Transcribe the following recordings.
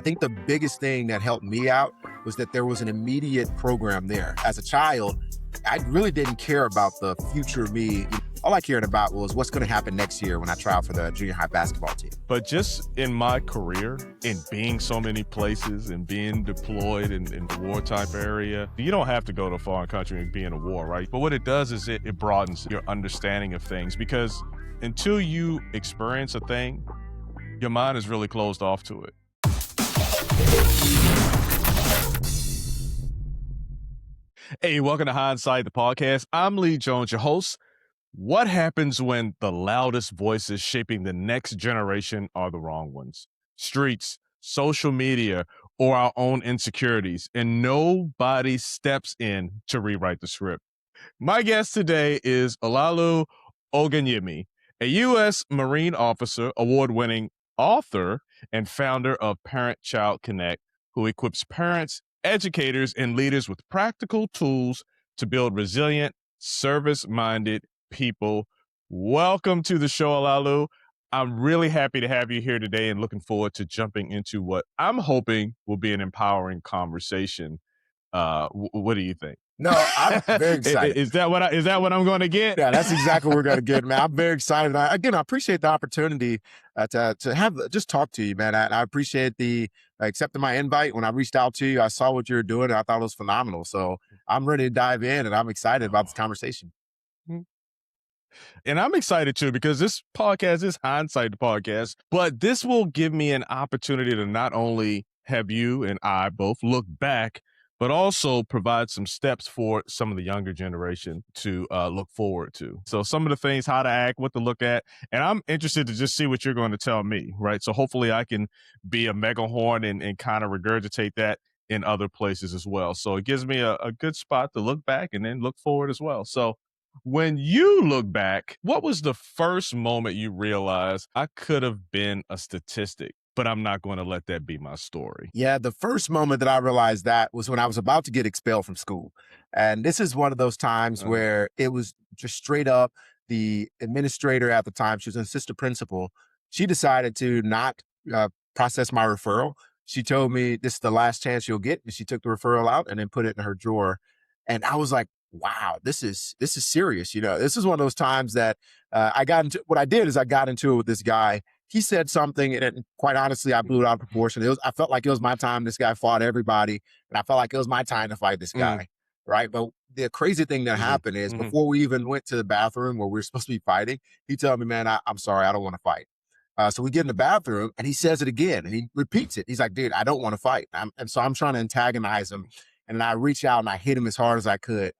I think the biggest thing that helped me out was that there was an immediate program there. As a child, I really didn't care about the future me. All I cared about was what's going to happen next year when I try out for the junior high basketball team. But just in my career, in being so many places and being deployed in the war type area, you don't have to go to a foreign country and be in a war, right? But what it does is it broadens your understanding of things, because until you experience a thing, your mind is really closed off to it. Hey, welcome to Hindsight, the podcast. I'm Lee Jones, your host. What happens when the loudest voices shaping the next generation are the wrong ones? Streets, social media, or our own insecurities, and nobody steps in to rewrite the script. My guest today is Olaolu Ogunyemi, a U.S. Marine officer, award-winning author, and founder of Parent-Child Connect, who equips parents, educators, and leaders with practical tools to build resilient, service-minded people. Welcome to the show, Olaolu. I'm really happy to have you here today and looking forward to jumping into what I'm hoping will be an empowering conversation. What do you think? No, I'm very excited. Is that what I'm going to get? Yeah, that's exactly what we're going to get, man. I'm very excited. I appreciate the opportunity to have just talk to you, man. I appreciate the accepting my invite. When I reached out to you, I saw what you were doing, and I thought it was phenomenal. So I'm ready to dive in, and I'm excited about this conversation. And I'm excited too, because this podcast is Hindsight, the podcast, but this will give me an opportunity to not only have you and I both look back, but also provide some steps for some of the younger generation to look forward to. So some of the things, how to act, what to look at, and I'm interested to just see what you're going to tell me, right? So hopefully I can be a megahorn and kind of regurgitate that in other places as well. So it gives me a good spot to look back and then look forward as well. So when you look back, what was the first moment you realized I could have been a statistic, but I'm not going to let that be my story? Yeah, the first moment that I realized that was when I was about to get expelled from school. And this is one of those times where it was just straight up the administrator at the time, she was an assistant principal. She decided to not process my referral. She told me this is the last chance you'll get. And she took the referral out and then put it in her drawer. And I was like, wow, this is serious. You know, this is one of those times that I got into it with this guy. He said something, and quite honestly, I blew it out of proportion. I felt like it was my time. This guy fought everybody, and I felt like it was my time to fight this guy, right? But the crazy thing that happened is before we even went to the bathroom where we were supposed to be fighting, he told me, man, I'm sorry, I don't want to fight. So we get in the bathroom, and he says it again, and he repeats it. He's like, dude, I don't want to fight. And so I'm trying to antagonize him, and I reach out, and I hit him as hard as I could.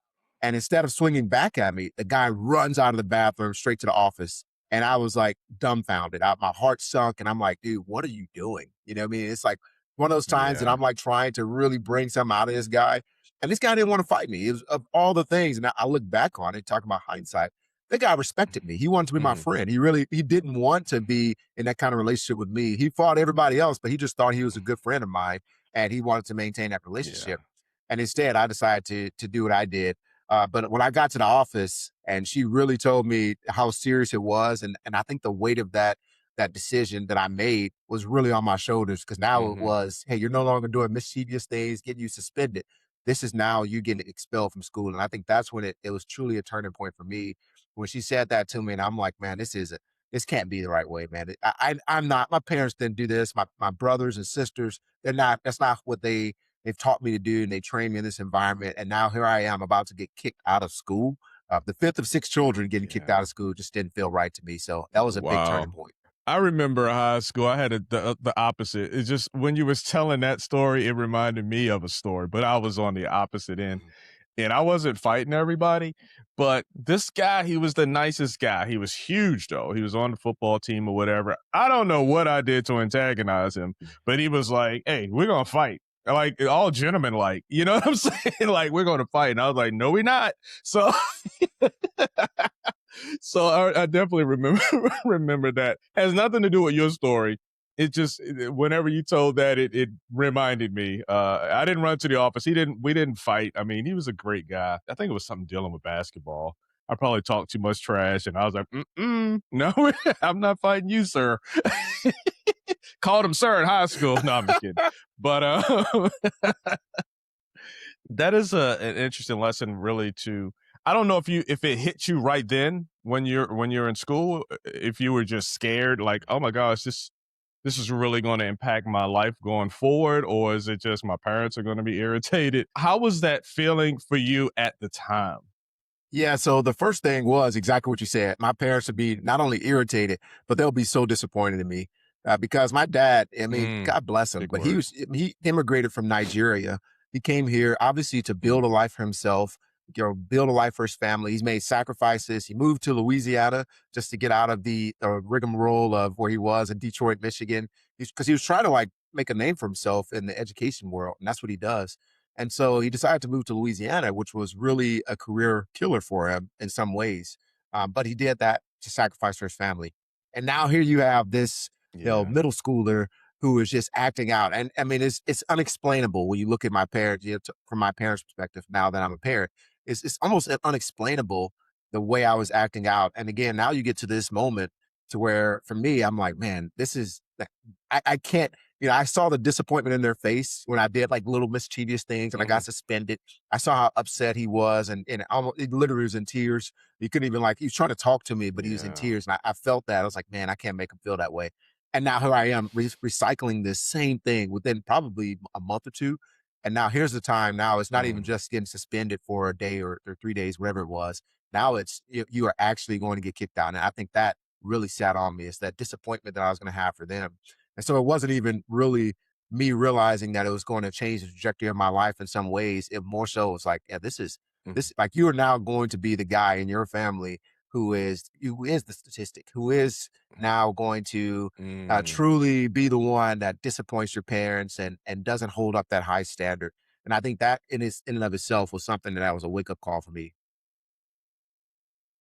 And instead of swinging back at me, the guy runs out of the bathroom straight to the office. And I was like dumbfounded. My heart sunk, and I'm like, dude, what are you doing? You know what I mean? It's like one of those times that I'm like trying to really bring something out of this guy. And this guy didn't want to fight me. It was of all the things. And I look back on it, talking about hindsight, that guy respected me. He wanted to be my friend. He didn't want to be in that kind of relationship with me. He fought everybody else, but he just thought he was a good friend of mine, and he wanted to maintain that relationship. And instead, I decided to do what I did. But when I got to the office, and she really told me how serious it was, and I think the weight of that decision that I made was really on my shoulders, because now it was, hey, you're no longer doing mischievous things, getting you suspended. This is now you getting expelled from school. And I think that's when it was truly a turning point for me, when she said that to me. And I'm like, man, this can't be the right way, man. I'm not, my parents didn't do this. My brothers and sisters, that's not what they've taught me to do, and they trained me in this environment. And now here I am about to get kicked out of school. The fifth of 6 children getting kicked out of school just didn't feel right to me. So that was a big turning point. I remember high school, I had the opposite. It's just when you was telling that story, it reminded me of a story, but I was on the opposite end. And I wasn't fighting everybody, but this guy, he was the nicest guy. He was huge, though. He was on the football team or whatever. I don't know what I did to antagonize him, but he was like, hey, we're going to fight. Like, all gentlemen, like, you know what I'm saying? Like, we're going to fight. And I was like, no, we're not. So, I definitely remember that. Has nothing to do with your story. It just, whenever you told that, it reminded me. I didn't run to the office. We didn't fight. I mean, he was a great guy. I think it was something dealing with basketball. I probably talked too much trash, and I was like, no, I'm not fighting you, sir. Called him sir in high school. No, I'm just kidding. But that is an interesting lesson, really. To I don't know if it hit you right then when you're in school, if you were just scared, like, oh my gosh, this is really going to impact my life going forward, or is it just my parents are going to be irritated? How was that feeling for you at the time? Yeah, so the first thing was exactly what you said. My parents would be not only irritated, but they'll be so disappointed in me because my dad, I mean, Mm, God bless him, big but word. he immigrated from Nigeria. He came here obviously to build a life for himself, build a life for his family. He's made sacrifices. He moved to Louisiana just to get out of the rigmarole of where he was in Detroit, Michigan, because he was trying to like make a name for himself in the education world, and that's what he does. And so he decided to move to Louisiana, which was really a career killer for him in some ways. But he did that to sacrifice for his family. And now here you have this, Yeah. middle schooler who is just acting out. And I mean, it's unexplainable when you look at my parents, from my parents' perspective. Now that I'm a parent, it's almost unexplainable the way I was acting out. And again, now you get to this moment to where, for me, I'm like, man, this is I can't I saw the disappointment in their face when I did like little mischievous things and I Mhm. got suspended. I saw how upset he was and almost it literally was in tears. He couldn't even he was trying to talk to me, but he was in Yeah. tears. And I felt that. I was like, man, I can't make him feel that way. And now here I am recycling this same thing within probably a month or two. And now here's the time. Now it's not even Mm. just getting suspended for a day or 3 days, whatever it was. Now it's you are actually going to get kicked out. And I think that really sat on me. It's that disappointment that I was going to have for them. And so it wasn't even really me realizing that it was going to change the trajectory of my life in some ways. It more so was like, yeah, Mhm. this like you are now going to be the guy in your family who is the statistic, who is now going to Mm. truly be the one that disappoints your parents and doesn't hold up that high standard. And I think that in and of itself was something that was a wake up call for me.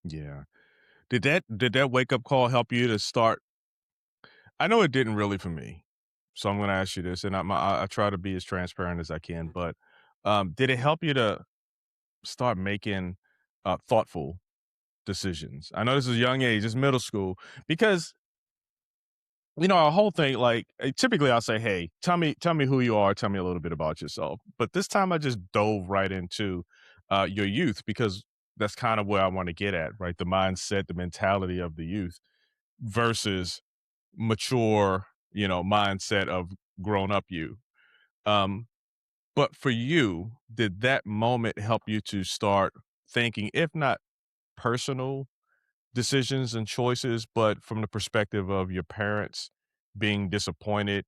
Yeah. Did that wake up call help you to start? I know it didn't really for me, so I'm going to ask you this, and I try to be as transparent as I can. But did it help you to start making thoughtful decisions? I know this is a young age, it's middle school, because our whole thing, like, typically I'll say, "Hey, tell me who you are, tell me a little bit about yourself." But this time I just dove right into your youth, because that's kind of where I want to get at, right? The mindset, the mentality of the youth versus mature, mindset of grown up you. Um, but for you, did that moment help you to start thinking, if not personal decisions and choices, but from the perspective of your parents being disappointed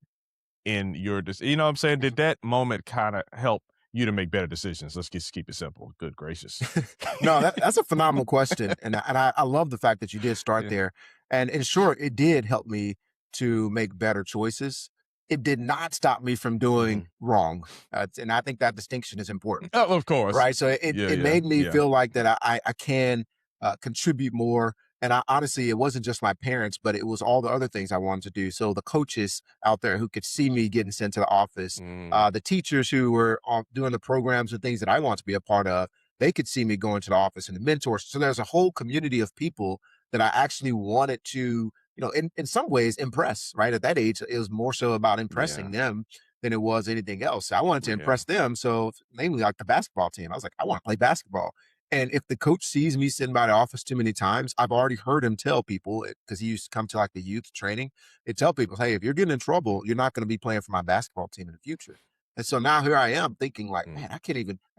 in your, you know what I'm saying? Did that moment kind of help you to make better decisions? Let's just keep it simple. Good gracious. No, that's a phenomenal question, and I love the fact that you did start Yeah. there. And in short, it did help me to make better choices. It did not stop me from doing Mhm. wrong, and I think that distinction is important. Oh, of course. Right, so Yeah, it yeah, made me yeah. feel like that I can, contribute more, and I honestly, it wasn't just my parents, but it was all the other things I wanted to do. So the coaches out there who could see me getting sent to the office, Mm, the teachers who were doing the programs and things that I want to be a part of, they could see me going to the office, and the mentors. So there's a whole community of people that I actually wanted to, in some ways impress. Right at that age, it was more so about yeah, impressing them than it was anything else. I wanted to yeah. impress them. So namely like the basketball team. I was like, I want to play basketball. And if the coach sees me sitting by the office too many times, I've already heard him tell people, because he used to come to like the youth training, he'd tell people, hey, if you're getting in trouble, you're not going to be playing for my basketball team in the future. And so now here I am thinking like, man, Mm, I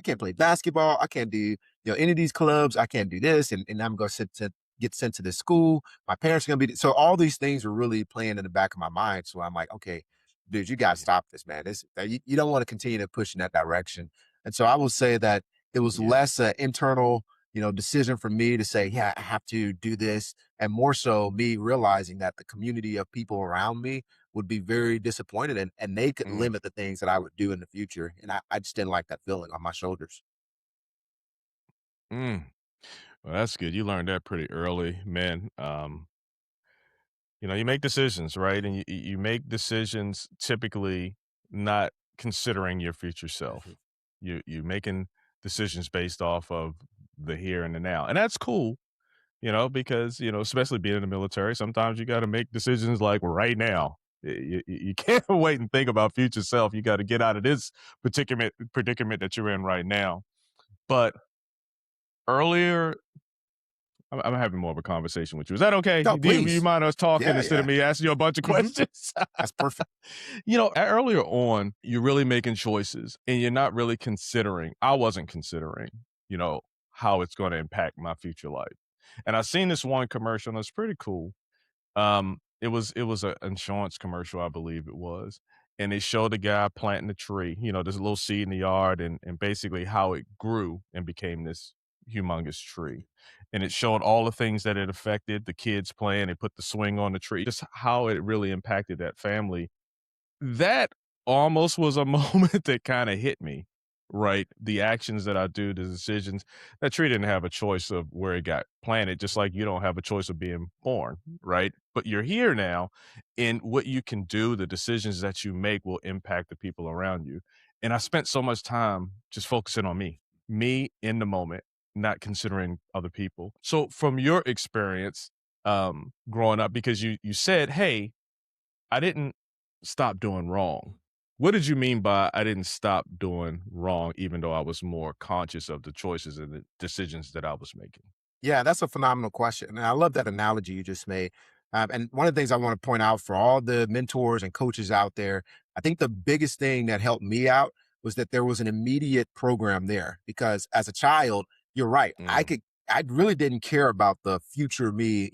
can't play basketball. I can't do, any of these clubs. I can't do this. And I'm going to get sent to this school. My parents are going to be, so all these things were really playing in the back of my mind. So I'm like, okay, dude, you got to yeah, stop this, man. You don't want to continue to push in that direction. And so I will say that it was yeah. less an internal, decision for me to say, yeah, I have to do this, and more so me realizing that the community of people around me would be very disappointed and they could Mm, limit the things that I would do in the future. And I just didn't like that feeling on my shoulders. mm. Well, that's good. You learned that pretty early, man. You make decisions, right? And you make decisions typically not considering your future Mhm. self. You making decisions based off of the here and the now. And that's cool, because, especially being in the military, sometimes you got to make decisions like right now. You can't wait and think about future self. You got to get out of this predicament that you're in right now. But earlier, I'm having more of a conversation with you. Is that okay? No, Do you please. mind us talking Yeah, instead of yeah. me asking you a bunch of Hmm. questions? That's perfect. Earlier on, you're really making choices and you're not really considering, I wasn't considering, you know, how it's going to impact my future life. And I seen this one commercial and it's pretty cool. It was an insurance commercial, I believe it was, and they showed the guy planting a tree. There's a little seed in the yard, and basically how it grew and became this humongous tree. And it showed all the things that it affected the kids playing. They put the swing on the tree, just how it really impacted that family. That almost was a moment that kinda hit me, right? The actions that I do, the decisions. That tree didn't have a choice of where it got planted, just like you don't have a choice of being born, right? But you're here now, and what you can do, the decisions that you make will impact the people around you. And I spent so much time just focusing on me in the moment, not considering other people. So from your experience, growing up, because you said, "Hey, I didn't stop doing wrong." What did you mean by I didn't stop doing wrong, even though I was more conscious of the choices and the decisions that I was making? Yeah, that's a phenomenal question. And I love that analogy you just made. And one of the things I want to point out for all the mentors and coaches out there, I think the biggest thing that helped me out was that there was an immediate program there. Because as a child, you're right. Mm, I really didn't care about the future me,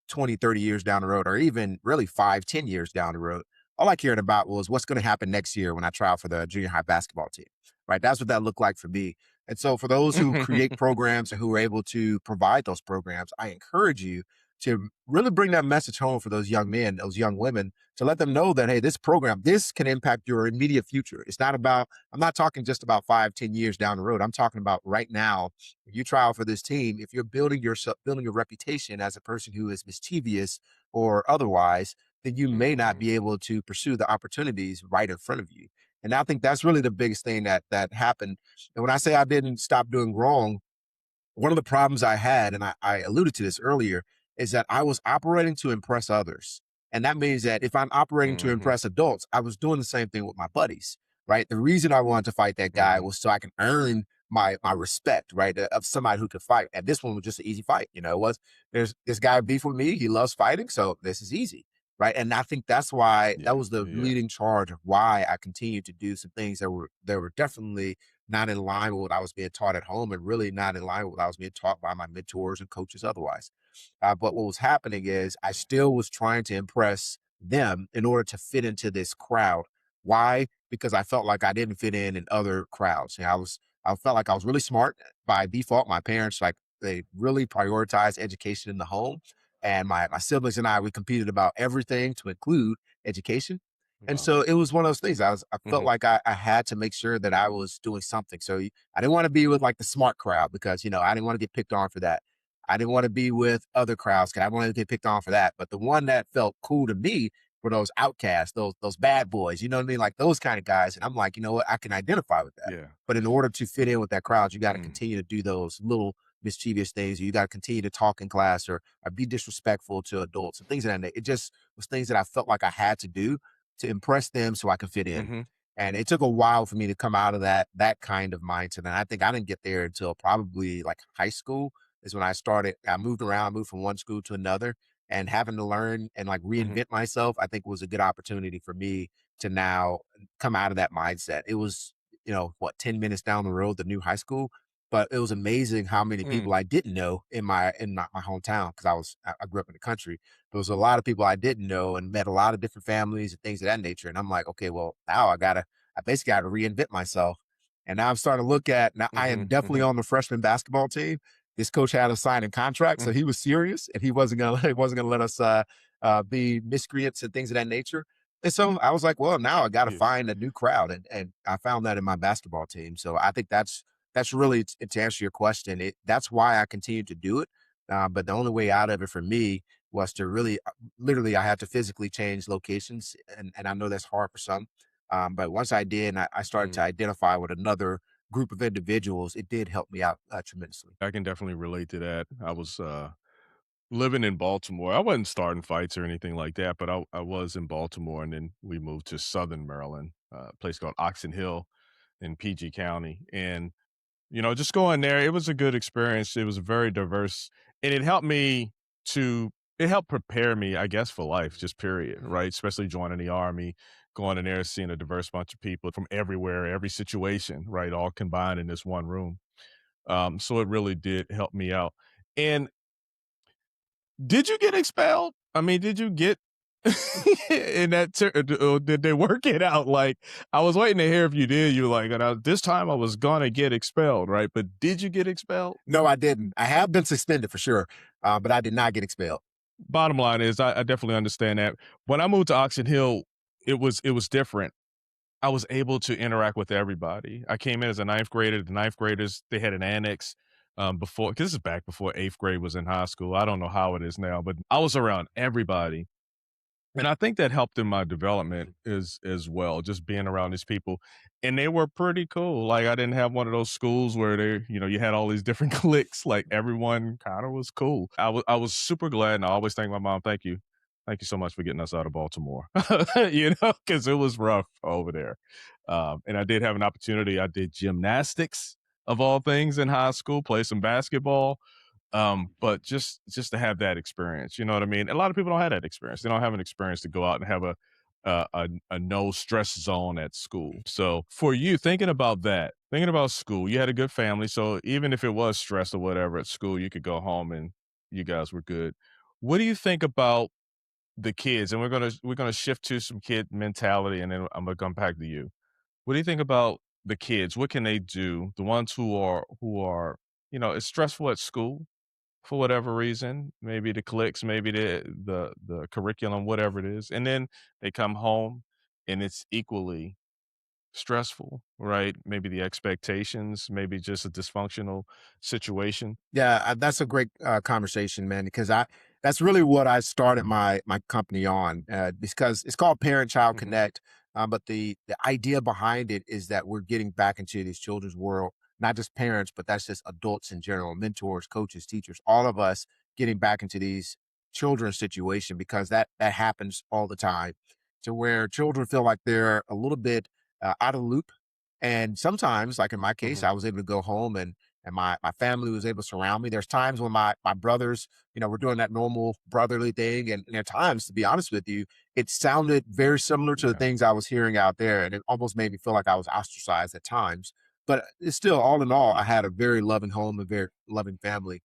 20, 30 years down the road, or even really 5, 10 years down the road. All I cared about was what's going to happen next year when I try out for the junior high basketball team, right? That's what that looked like for me. And so, for those who create programs and who are able to provide those programs, I encourage you to really bring that message home for those young men, those young women, to let them know that, hey, this program, this can impact your immediate future. It's not about, I'm not talking just about 5, 10 years down the road. I'm talking about right now. If you try out for this team, if you're building yourself, building your reputation as a person who is mischievous or otherwise, then you may not mhm, be able to pursue the opportunities right in front of you. And I think that's really the biggest thing that happened. And when I say I didn't stop doing wrong, one of the problems I had, and I alluded to this earlier, is that I was operating to impress others. And that means that if I'm operating to mhm, impress adults, I was doing the same thing with my buddies, right? The reason I wanted to fight that guy mhm. was so I can earn my respect, right? Of somebody who could fight. And this one was just an easy fight. It was there's this guy beef with me. He loves fighting. So this is easy. Right. And I think that's why that Yeah, was the yeah, yeah. leading charge of why I continued to do some things that were definitely not in line with what I was being taught at home and really not in line with what I was being taught by my mentors and coaches otherwise. But what was happening is I still was trying to impress them in order to fit into this crowd. Why? Because I felt like I didn't fit in other crowds. I felt like I was really smart by default. My parents, like, they really prioritized education in the home. And my siblings and I, we competed about everything to include education. And Wow. so it was one of those things. I felt Mhm, like I had to make sure that I was doing something. So I didn't want to be with like the smart crowd because I didn't want to get picked on for that. I didn't want to be with other crowds because I wanted to get picked on for that. But the one that felt cool to me were those outcasts, those bad boys. You know what I mean? Like those kind of guys. And I'm like, you know what? I can identify with that. yeah. But in order to fit in with that crowd, you got to Mm, continue to do those little mischievous things. You got to continue to talk in class or be disrespectful to adults and things of that nature. It just was things that I felt like I had to do to impress them so I could fit in. mhm, And it took a while for me to come out of that kind of mindset. And I think I didn't get there until probably like high school is when I started. I moved around, moved from one school to another, and having to learn and like mhm, reinvent myself, I think was a good opportunity for me to now come out of that mindset. It was, what, 10 minutes down the road, the new high school. But it was amazing how many mm, people I didn't know in my hometown because I grew up in the country. There was a lot of people I didn't know and met a lot of different families and things of that nature. And I'm like, okay, well, now I basically got to reinvent myself. And now I'm starting to look at, now I am mhm, definitely mhm, on the freshman basketball team. This coach had us signing contracts, so mm. he was serious and he wasn't gonna let us be miscreants and things of that nature. And so I was like, well, now I got to Yeah. find a new crowd, and I found that in my basketball team. So I think that's really to answer your question. That's why I continue to do it. But the only way out of it for me was to really, literally, I had to physically change locations, and I know that's hard for some. But once I did, and I started to Mm. identify with another group of individuals, it did help me out tremendously. I can definitely relate to that. I was living in Baltimore, I wasn't starting fights or anything like that, but I was in Baltimore, and then we moved to Southern Maryland, a place called Oxon Hill in PG County, and just going there, it was a good experience. It was very diverse, and it helped prepare me, I guess, for life, just period, Mhm. right? Especially joining the army, going in there, seeing a diverse bunch of people from everywhere, every situation, right, all combined in this one room. So it really did help me out. And did you get expelled? I mean, did you get in that or did they work it out? Like, I was waiting to hear if you did. You were like, this time I was gonna get expelled, right? But did you get expelled? No, I didn't. I have been suspended for sure, but I did not get expelled. Bottom line is, I definitely understand that. When I moved to Oxon Hill, it was different. I was able to interact with everybody. I came in as a ninth grader. The ninth graders, they had an annex before, because this is back before eighth grade was in high school. I don't know how it is now, but I was around everybody. And I think that helped in my development as well, just being around these people. And they were pretty cool. Like, I didn't have one of those schools where you had all these different cliques. Like, everyone kind of was cool. I was super glad, and I always thank my mom. Thank you. Thank you so much for getting us out of Baltimore. Because it was rough over there. And I did have an opportunity. I did gymnastics of all things in high school, play some basketball. But just to have that experience, you know what I mean? A lot of people don't have that experience. They don't have an experience to go out and have a no stress zone at school. So for you, thinking about that, thinking about school, you had a good family. So even if it was stress or whatever at school, you could go home and you guys were good. What do you think about the kids? And we're gonna shift to some kid mentality, and then I'm gonna come back to you. What do you think about the kids? What can they do? The ones who are it's stressful at school for whatever reason, maybe the cliques, maybe the curriculum, whatever it is, and then they come home and it's equally stressful, right? Maybe the expectations, maybe just a dysfunctional situation. Yeah, that's a great conversation, man. Because that's really what I started my company on. Because it's called Parent Child Mhm, Connect, but the idea behind it is that we're getting back into these children's world, not just parents, but that's just adults in general, mentors, coaches, teachers, all of us getting back into these children's situation because that happens all the time, to where children feel like they're a little bit out of the loop, and sometimes, like in my case, mhm, I was able to go home and my family was able to surround me. There's times when my brothers, were doing that normal brotherly thing, and there are times, to be honest with you, it sounded very similar to the yeah, things I was hearing out there, and it almost made me feel like I was ostracized at times. But it's still, all in all, I had a very loving home, a very loving family.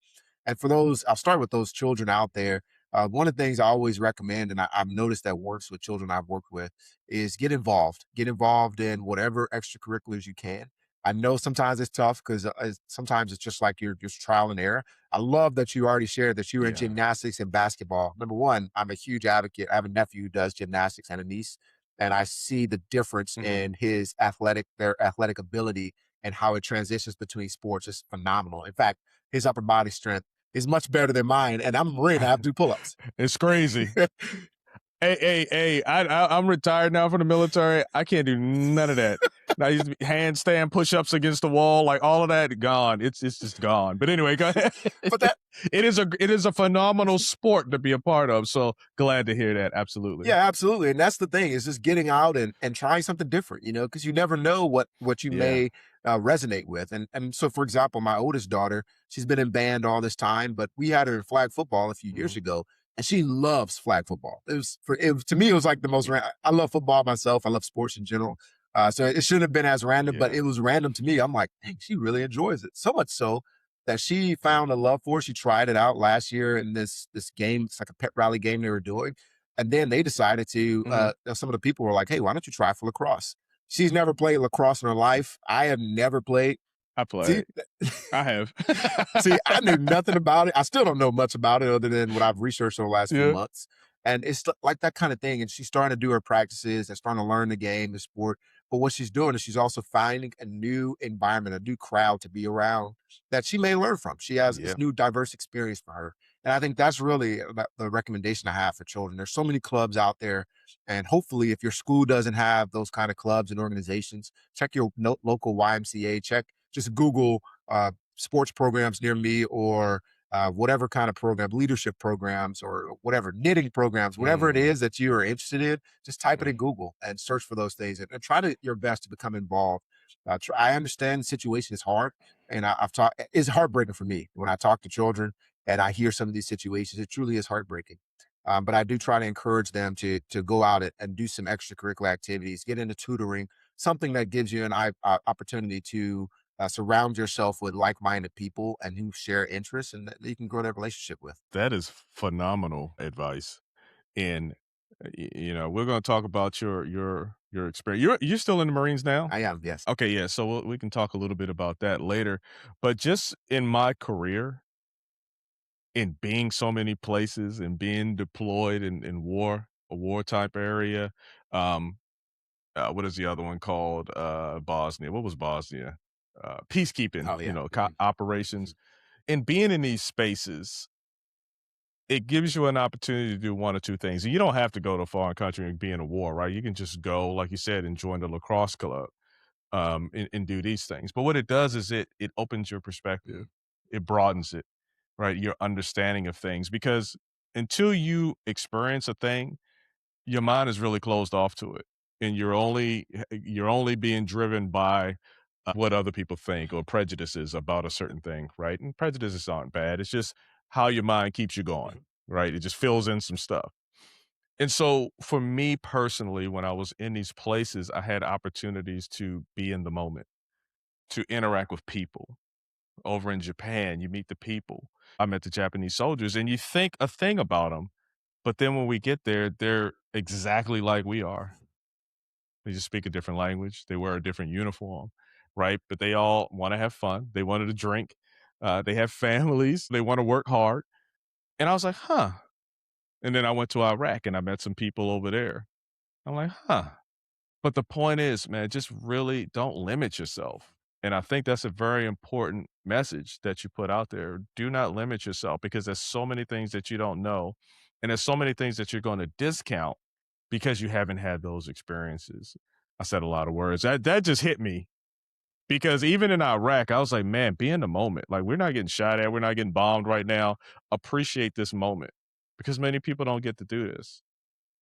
And for those, I'll start with those children out there. One of the things I always recommend, and I've noticed that works with children I've worked with, is get involved. Get involved in whatever extracurriculars you can. I know sometimes it's tough because sometimes it's just like you're just trial and error. I love that you already shared that you were in yeah, gymnastics and basketball. Number one, I'm a huge advocate. I have a nephew who does gymnastics and a niece, and I see the difference mhm. in their athletic ability and how it transitions between sports is phenomenal. In fact, his upper body strength is much better than mine, and I'm a Marine. I have to do pull-ups. It's crazy. Hey, I'm retired now from the military. I can't do none of that. Now, I used to be handstand push-ups against the wall, like all of that gone. It's just gone. But anyway, go ahead. but that It is a phenomenal sport to be a part of. So glad to hear that. Absolutely. Yeah, absolutely. And that's the thing, is just getting out and trying something different, because you never know what you Yeah. may resonate with. And so, for example, my oldest daughter, she's been in band all this time, but we had her in flag football a few years Mhm. ago, and she loves flag football. To me, it was like the most. Yeah. I love football myself. I love sports in general. So it shouldn't have been as random, but Yeah. it was random to me. I'm like, dang, she really enjoys it so much so that she Yeah. found a love for it. She tried it out last year in this game. It's like a pet rally game they were doing, and then they decided to, Mhm. some of the people were like, hey, why don't you try for lacrosse? She's never played lacrosse in her life. I have never played. I See, play. I have. See, I knew nothing about it. I still don't know much about it other than what I've researched over the last few Yeah. months. And it's like that kind of thing. And she's starting to do her practices and starting to learn the game, the sport. But what she's doing is she's also finding a new environment, a new crowd to be around that she may learn from. She has Yeah. this new diverse experience for her. And I think that's really the recommendation I have for children. There's so many clubs out there. And hopefully, if your school doesn't have those kind of clubs and organizations, check your local YMCA, just Google sports programs near me, or whatever kind of program, leadership programs or whatever, knitting programs, whatever it Mm, is that you are interested in, just type it in mm. Google and search for those things and try to your best to become involved. I understand the situation is hard, and I've talked. It's heartbreaking for me when I talk to children and I hear some of these situations. It truly is heartbreaking. But I do try to encourage them to go out and do some extracurricular activities, get into tutoring, something that gives you an opportunity to surround yourself with like-minded people and who share interests and that you can grow that relationship with. That is phenomenal advice. And we're going to talk about your experience. You're still in the Marines now? I am, yes. Okay, yeah. So we can talk a little bit about that later. But just in my career, in being so many places and being deployed in a war type area, um, what is the other one called? Bosnia. What was Bosnia? Peacekeeping, Oh yeah. operations. Mhm. And being in these spaces, it gives you an opportunity to do one or two things. And you don't have to go to a foreign country and be in a war, right? You can just go, like you said, and join the lacrosse club, and do these things. But what it does is it opens your perspective. Mhm. It broadens it, right? Your understanding of things. Because until you experience a thing, your mind is really closed off to it. And you're only being driven by what other people think or prejudices about a certain thing, right? And prejudices aren't bad. It's just how your mind keeps you going, Mhm. right? It just fills in some stuff. And so for me personally, when I was in these places, I had opportunities to be in the moment, to interact with people. Over in Japan, you meet the people. I met the Japanese soldiers and you think a thing about them, but then when we get there, they're exactly like we are. They just speak a different language. They wear a different uniform, right? But they all want to have fun. They wanted to drink. They have families. They want to work hard. And I was like, huh. And then I went to Iraq and I met some people over there. I'm like, huh. But the point is, man, just really don't limit yourself. And I think that's a very important message that you put out there. Do not limit yourself because there's so many things that you don't know. And there's so many things that you're going to discount because you haven't had those experiences. I said a lot of words. That just hit me because even in Iraq, I was like, man, be in the moment. Like, we're not getting shot at. We're not getting bombed right now. Appreciate this moment because many people don't get to do this.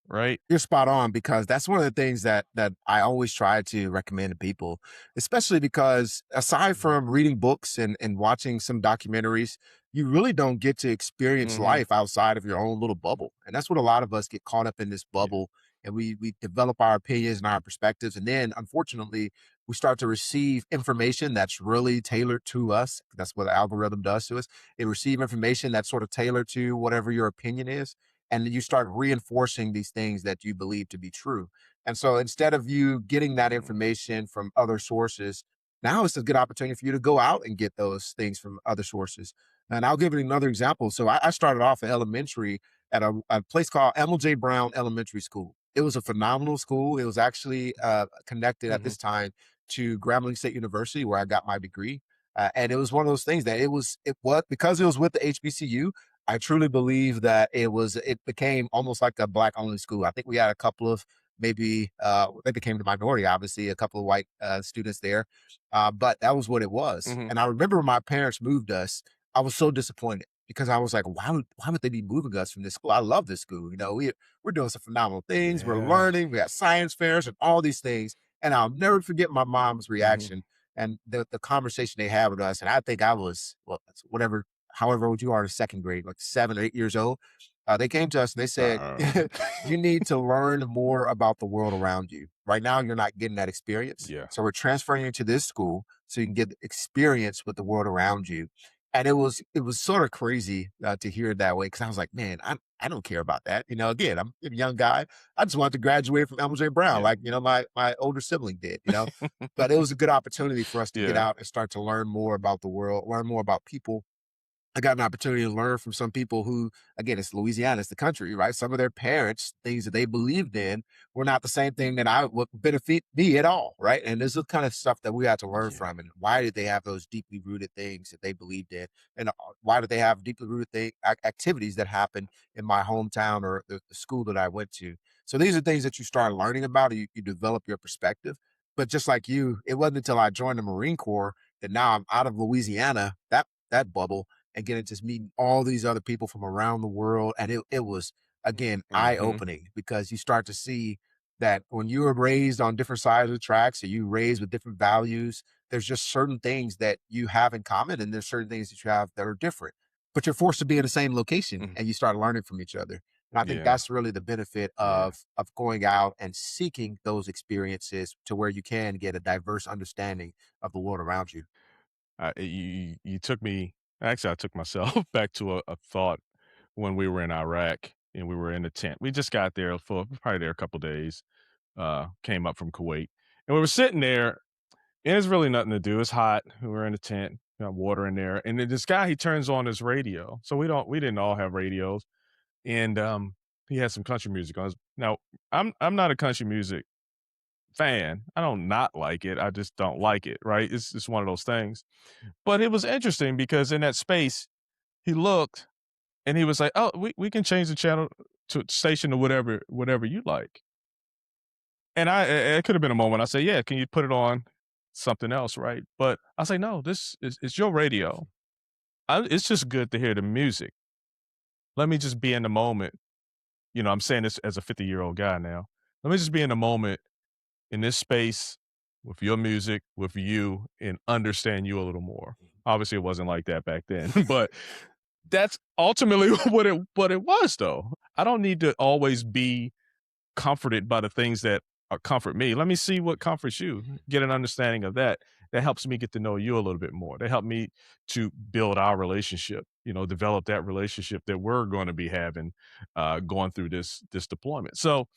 Right. You're spot on because that's one of the things that I always try to recommend to people, especially because aside Mhm. from reading books and watching some documentaries, you really don't get to experience Mhm. life outside of your own little bubble. And that's what a lot of us get caught up in this Yeah. bubble and we develop our opinions and our perspectives. And then unfortunately, we start to receive information that's really tailored to us. That's what the algorithm does to us. It receive information that's sort of tailored to whatever your opinion is and you start reinforcing these things that you believe to be true. And so instead of you getting that Mm. information from other sources, now it's a good opportunity for you to go out and get those things from other sources. And I'll give you another example. So I started off in elementary at a place called Emil J. Brown Elementary School. It was a phenomenal school. It was actually connected at Mhm. this time to Grambling State University, where I got my degree. And it was one of those things that it was because it was with the HBCU. I truly believe that it became almost like a black only school. I think we had a couple of maybe they became the minority, obviously, a couple of white students there. But that was what it was. Mhm. And I remember when my parents moved us, I was so disappointed because I was like, why would they be moving us from this school? I love this school. We're doing some phenomenal things. We're Yeah. learning, we got science fairs and all these things. And I'll never forget my mom's Mhm. reaction and the conversation they had with us. And I think I was, well, whatever however old you are in second grade, like 7 or 8 years old, they came to us and they said, Um, you need to learn more about the world around you. Right now, you're not getting that experience. yeah. So we're transferring you to this school so you can get experience with the world around you. And it was sort of crazy to hear it that way because I was like, man, I don't care about that. Again, I'm a young guy. I just wanted to graduate from Elmer J. Brown, Yeah. like my older sibling did. But it was a good opportunity for us to get Yeah. out and start to learn more about the world, learn more about people. I got an opportunity to learn from some people who, again, it's Louisiana, it's the country, right? Some of their parents, things that they believed in were not the same thing that I would benefit me at all, right? And this is the kind of stuff that we had to learn Yeah. from. And why did they have those deeply rooted things that they believed in? And why did they have deeply rooted activities that happened in my hometown or the school that I went to? So these are things that you start learning about, you develop your perspective. But just like you, it wasn't until I joined the Marine Corps that now I'm out of Louisiana, that bubble and getting to meeting all these other people from around the world. And it was, again, eye Mm-hmm. opening, because you start to see that when you were raised on different sides of the tracks, or you raised with different values, there's just certain things that you have in common, and there's certain things that you have that are different. But you're forced to be in the same location, Mm-hmm. and you start learning from each other. And I think Yeah. that's really the benefit Yeah. of going out and seeking those experiences, to where you can get a diverse understanding of the world around you. You took me. Actually, I took myself back to a thought when we were in Iraq and we were in a tent. We just got there for probably there a couple days. Came up from Kuwait, and we were sitting there. And there's really nothing to do. It's hot. We were in a tent, got water in there, and then this guy, he turns on his radio. So we didn't all have radios, and he had some country music on. Now I'm not a country music fan. I don't not like it. I just don't like it. Right? It's one of those things. But it was interesting because in that space, he looked and he was like, "Oh, we can change the channel to station to whatever you like." And it could have been a moment I say, "Yeah, can you put it on something else?" Right? But I say, "No, this is it's your radio. It's just good to hear the music. Let me just be in the moment." I'm saying this as a 50-year-old guy now. Let me just be in the moment in this space with your music, with you, and understand you a little more. Obviously, it wasn't like that back then, but that's ultimately what it was, though. I don't need to always be comforted by the things that comfort me. Let me see what comforts you. Get an understanding of that. That helps me get to know you a little bit more. That helped me to build our relationship. Develop that relationship that we're going to be having going through this deployment. So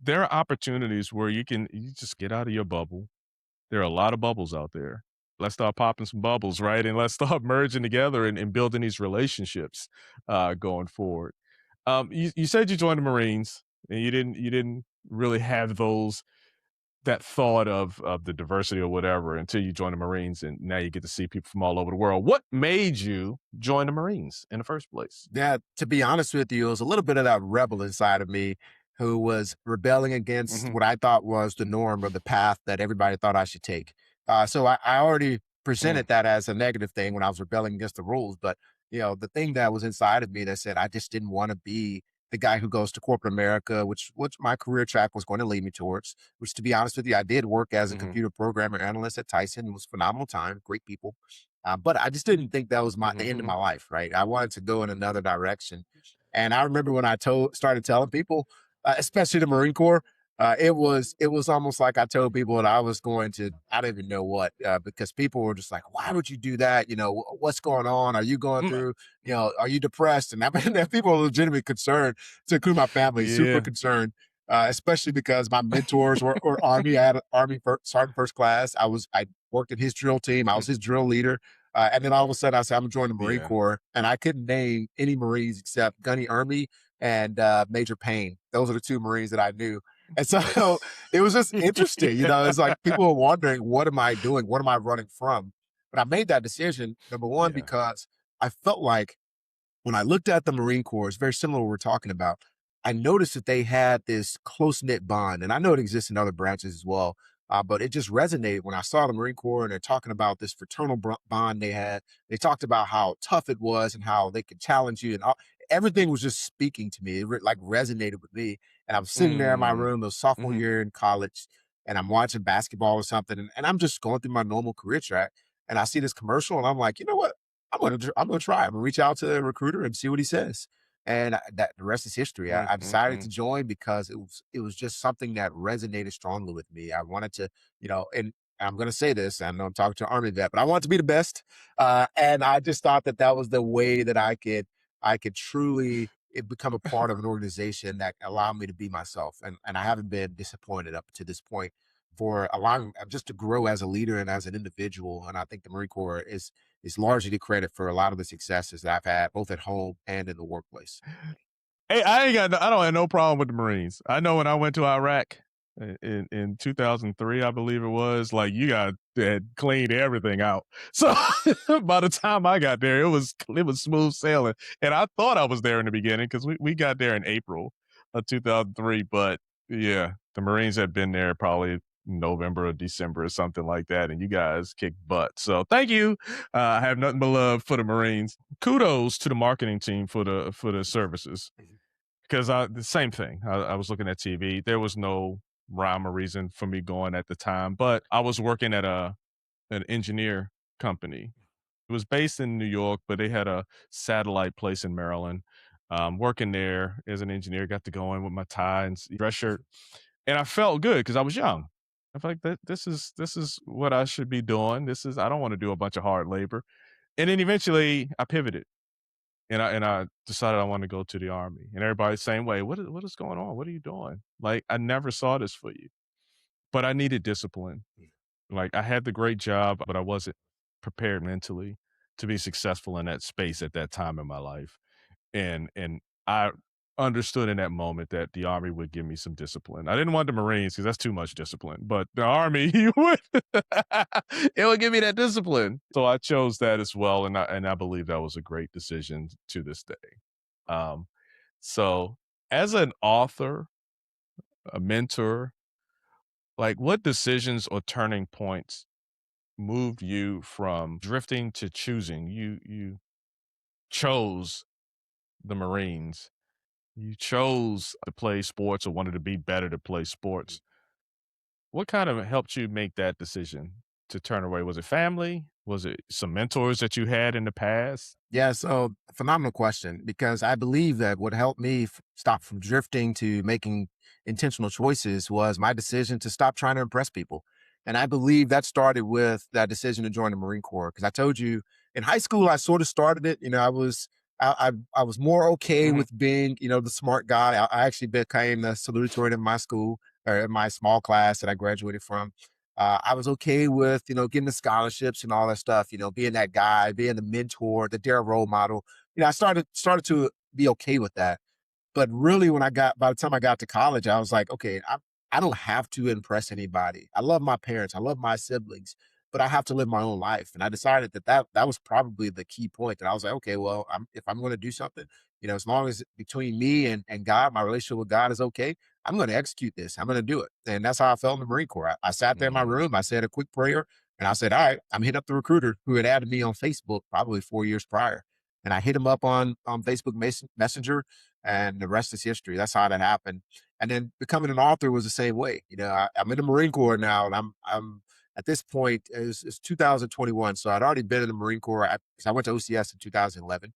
there are opportunities where you just get out of your bubble. There are a lot of bubbles out there. Let's start popping some bubbles, right? And let's start merging together and building these relationships going forward. You said you joined the Marines, and you didn't really have that thought of the diversity or whatever until you joined the Marines, and now you get to see people from all over the world. What made you join the Marines in the first place? Yeah, to be honest with you, it was a little bit of that rebel inside of me, who was rebelling against Hmm. what I thought was the norm, or the path that everybody thought I should take. So I already Mm, presented that as a negative thing when I was rebelling against the rules. But the thing that was inside of me that said I just didn't want to be the guy who goes to corporate America, which my career track was going to lead me towards. Which, to be honest with you, I did work as a mhm, computer programmer analyst at Tyson. It was a phenomenal time, great people. But I just didn't think that was the mhm, end of my mhm. life, right? I wanted to go in another direction. And I remember when I started telling people, especially the Marine Corps, it was almost like I told people that I was going to, I don't even know what, because people were just like, why would you do that? What's going on? Are you going Mm, through, are you depressed? And I mean, that people are legitimately concerned, to include my family, super yeah. concerned. Especially because my mentors were Army. I had Army Sergeant First Class. I worked in his drill team. I Mm, was his drill leader. And then all of a sudden I said, I'm joining the Marine yeah. Corps. And I couldn't name any Marines except Gunny Ermey and Major Payne. Those are the two Marines that I knew. And so it was just interesting. It's like people were wondering, what am I doing? What am I running from? But I made that decision, number one, Yeah. because I felt like when I looked at the Marine Corps, it's very similar to what we're talking about. I noticed that they had this close knit bond, and I know it exists in other branches as well. But it just resonated when I saw the Marine Corps and they're talking about this fraternal bond they had. They talked about how tough it was and how they could challenge you, and everything was just speaking to me. It like resonated with me. And I'm sitting there in my Mm, room, the sophomore mhm. year in college, and I'm watching basketball or something, and I'm just going through my normal career track, and I see this commercial, and I'm like, you know what? I'm gonna try. I'm gonna reach out to the recruiter and see what he says. And that the rest is history. Mm, I mm, decided to mm. join because it was just something that resonated strongly with me. I wanted to, and I'm gonna say this. I know I'm talking to an Army vet, but I want to be the best. And I just thought that that was the way that I could truly become a part of an organization that allowed me to be myself. And I haven't been disappointed up to this point, for allowing just to grow as a leader and as an individual. And I think the Marine Corps is largely to credit for a lot of the successes that I've had both at home and in the workplace. Hey, I don't have no problem with the Marines. I know when I went to Iraq in 2003, I believe it was, like you got had cleaned everything out. So by the time I got there, it was smooth sailing. And I thought I was there in the beginning because we got there in April of 2003. But yeah, the Marines had been there probably November or December or something like that, and you guys kicked butt. So thank you. I have nothing but love for the Marines. Kudos to the marketing team for the services, because the same thing. I was looking at TV. There was no rhyme or reason for me going at the time, but I was working at an engineer company. It was based in New York, but they had a satellite place in Maryland. Working there as an engineer, got to go in with my tie and dress shirt, and I felt good because I was young. I felt like this is what I should be doing. I don't want to do a bunch of hard labor. And then eventually I pivoted, and I decided I wanted to go to the Army. And everybody's the same way. What is going on? What are you doing? Like, I never saw this for you, but I needed discipline. Like, I had the great job, but I wasn't prepared mentally to be successful in that space at that time in my life. And I understood in that moment that the Army would give me some discipline. I didn't want the Marines because that's too much discipline, but the Army would it would give me that discipline. So I chose that as well, and I believe that was a great decision to this day. Um, so as an author, a mentor, like, what decisions or turning points moved you from drifting to choosing? You chose the Marines. You chose to play sports or wanted to be better to play sports. What kind of helped you make that decision to turn away? Was it family? Was it some mentors that you had in the past? Yeah, so phenomenal question, because I believe that what helped me stop from drifting to making intentional choices was my decision to stop trying to impress people. And I believe that started with that decision to join the Marine Corps. Because I told you in high school, I sort of started it. I was more okay Mhm. with being, the smart guy. I actually became the salutatorian in my school, or in my small class that I graduated from. I was okay with, getting the scholarships and all that stuff, being that guy, being the mentor, the dare role model. I started to be okay with that. But really, by the time I got to college, I was like, okay, I don't have to impress anybody. I love my parents. I love my siblings, but I have to live my own life. And I decided that was probably the key point, that I was like, okay, well, if I'm going to do something, as long as between me and God, my relationship with God is okay, I'm going to execute this. I'm going to do it. And that's how I felt in the Marine Corps. I sat there in my Mm. room. I said a quick prayer, and I said, all right, I'm hitting up the recruiter who had added me on Facebook probably 4 years prior. And I hit him up on Facebook Messenger, and the rest is history. That's how that happened. And then becoming an author was the same way. I'm in the Marine Corps now, and I'm at this point, it's 2021. So I'd already been in the Marine Corps, because I went to OCS in 2011.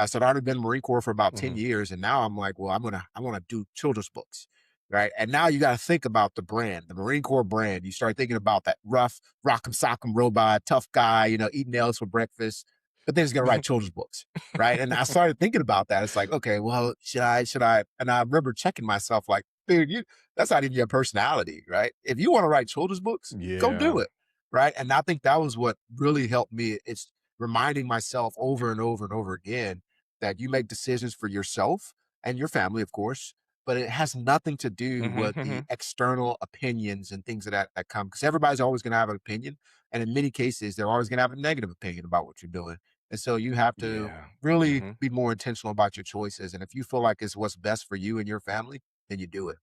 So I'd already been in the Marine Corps for about 10 Mhm. years. And now I'm like, well, I want to do children's books. Right. And now you got to think about the brand, the Marine Corps brand. You start thinking about that rough, rock'em sock'em robot, tough guy, eating nails for breakfast. But then he's going to write children's books. Right. And I started thinking about that. It's like, okay, well, should I? And I remember checking myself like, dude, that's not even your personality. Right. If you want to write children's books, go Yeah. do it. Right. And I think that was what really helped me. It's reminding myself over and over and over again that you make decisions for yourself and your family, of course, but it has nothing to do Mhm, with the mhm. external opinions and things of that come, because everybody's always going to have an opinion. And in many cases, they're always going to have a negative opinion about what you're doing. And so you have to Yeah. really Mhm. be more intentional about your choices. And if you feel like it's what's best for you and your family, then you do it.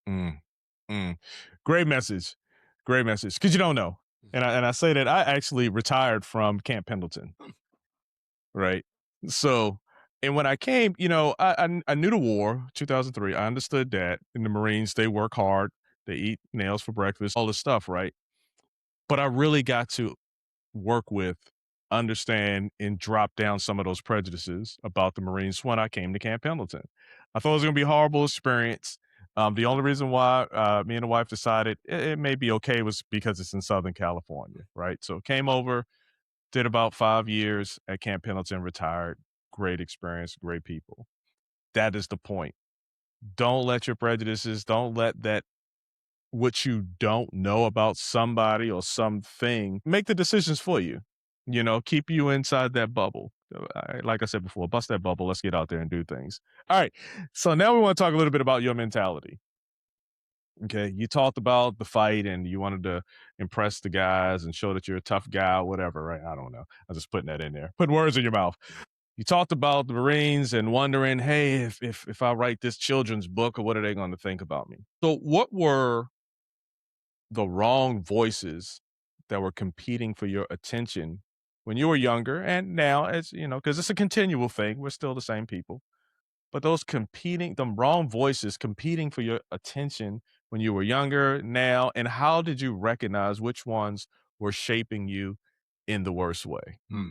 Mm, mm. Great message. Great message. Because you don't know. And I say that I actually retired from Camp Pendleton, right? So, and when I came, I knew the war, 2003. I understood that in the Marines, they work hard, they eat nails for breakfast, all this stuff, right? But I really got to work with, understand, and drop down some of those prejudices about the Marines when I came to Camp Pendleton. I thought it was going to be a horrible experience. The only reason why me and the wife decided it may be okay was because it's in Southern California, right? So came over, did about 5 years at Camp Pendleton, retired. Great experience, great people. That is the point. Don't let your prejudices, don't let that what you don't know about somebody or something make the decisions for you. Keep you inside that bubble. Like I said before, bust that bubble. Let's get out there and do things. All right. So now we want to talk a little bit about your mentality. Okay. You talked about the fight and you wanted to impress the guys and show that you're a tough guy or whatever, right? I don't know. I'm just putting that in there, putting words in your mouth. You talked about the Marines and wondering, hey, if I write this children's book, or what are they going to think about me? So what were the wrong voices that were competing for your attention when you were younger and now, as you know, because it's a continual thing. We're still the same people, but the wrong voices competing for your attention when you were younger, now, and how did you recognize which ones were shaping you in the worst way? Hmm.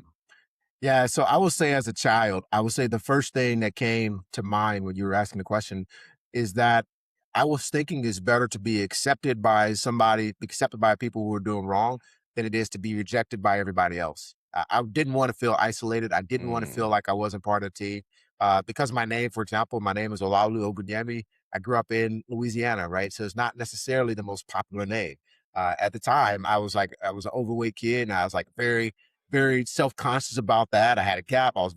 Yeah, so I will say as a child, I would say the first thing that came to mind when you were asking the question is that I was thinking it's better to be accepted by people who are doing wrong than it is to be rejected by everybody else. I didn't want to feel isolated. I didn't want to feel Mm, like I wasn't part of the team. Because my name, for example, my name is Olaolu Ogunyemi. I grew up in Louisiana, right? So it's not necessarily the most popular name. At the time, I was an overweight kid, and I was like very self-conscious about that. I had a gap. I was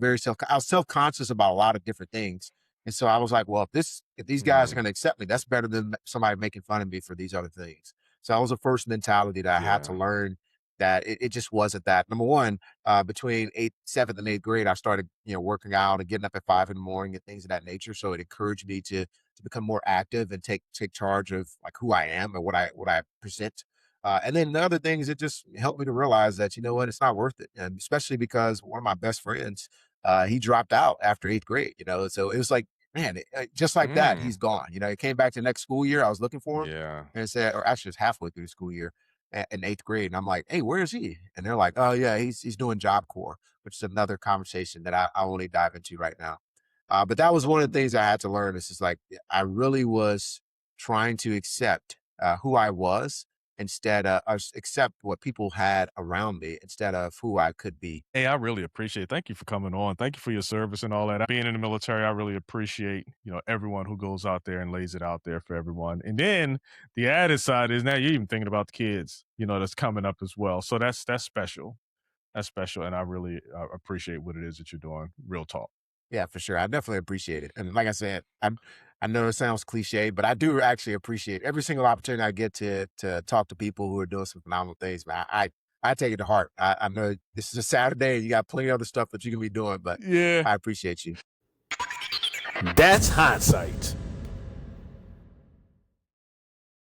self-conscious about a lot of different things. And so I was like, well, if these guys are mm, going to accept me, that's better than somebody making fun of me for these other things. So that was the first mentality that I had to yeah. learn, that it just wasn't that. Number one, between seventh and eighth grade, I started, working out and getting up at 5 in the morning and things of that nature. So it encouraged me to become more active and take charge of like who I am and what I present. And then the other things, it just helped me to realize that, you know what, it's not worth it. And especially because one of my best friends, he dropped out after eighth grade, so it was like, man, just like that, Mm, he's gone. He came back to the next school year. I was looking for him yeah. and said, or actually, it's halfway through the school year in eighth grade. And I'm like, hey, where is he? And they're like, oh, yeah, he's doing Job Corps, which is another conversation that I only dive into right now. But that was one of the things I had to learn. It's just like, I really was trying to accept who I was instead of accept what people had around me instead of who I could be. Hey, I really appreciate it. Thank you for coming on. Thank you for your service and all that. Being in the military, I really appreciate, everyone who goes out there and lays it out there for everyone. And then the added side is now you're even thinking about the kids, that's coming up as well. So that's special. That's special. And I really appreciate what it is that you're doing. Real talk. Yeah, for sure. I definitely appreciate it. And like I said, I know it sounds cliche, but I do actually appreciate every single opportunity I get to talk to people who are doing some phenomenal things. Man, I take it to heart. I know this is a Saturday and you got plenty of other stuff that you can be doing, but Yeah. I appreciate you. That's hindsight.